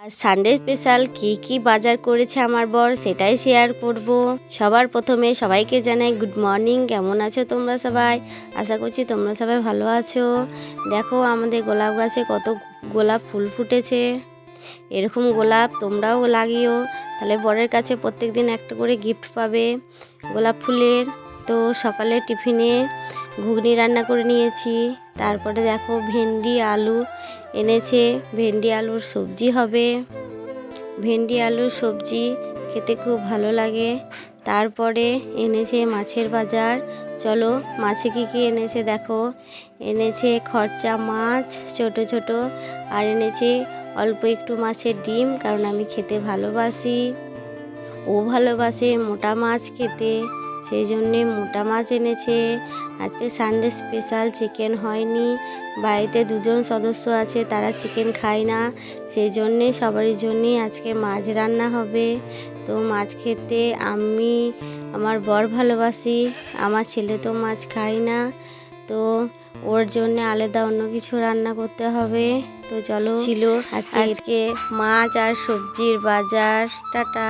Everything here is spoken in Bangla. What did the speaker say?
সানডে স্পেশাল কি বাজার করেছে আমার বর সেটাই শেয়ার করব। সবার প্রথমে সবাইকে জানাই গুড মর্নিং। কেমন আছো তোমরা সবাই? আশা করছি তোমরা সবাই ভালো আছো। দেখো আমাদের গোলাপ গাছে কত গোলাপ ফুল ফুটেছে। এরকম গোলাপ তোমরাও লাগিও, তাহলে বরের কাছে প্রত্যেক দিন একটা করে গিফট পাবে গোলাপ ফুলের। তো সকালে টিফিনে ঘুগনি রান্না করে নিয়েছি। তারপরে দেখো ভেন্ডি আলু এনেছে, ভেন্ডি আলুর সবজি হবে। ভেন্ডি আলুর সবজি খেতে খুব ভালো লাগে। তারপরে এনেছে মাছের বাজার। চলো মাছে কী এনেছে দেখো। এনেছে খরচা মাছ ছোট ছোট, আর এনেছে অল্প একটু মাছের ডিম, কারণ আমি খেতে ভালোবাসি। ও ভালোবাসে মোটা মাছ খেতে, সেই জন্যে মোটা মাছ এনেছে। আজকে সানডে স্পেশাল চিকেন হয়নি, বাড়িতে দুজন সদস্য আছে, তারা চিকেন খায় না, সেই জন্যে সবারই জন্যই আজকে মাছ রান্না হবে। তো মাছ খেতে আমি আমার বর ভালোবাসি, আমার ছেলে তো মাছ খায় না, তো ওর জন্য আলাদা অন্য কিছু রান্না করতে হবে। তো চলো ছিল আজকে মাছ আর সবজির বাজার। টাটা।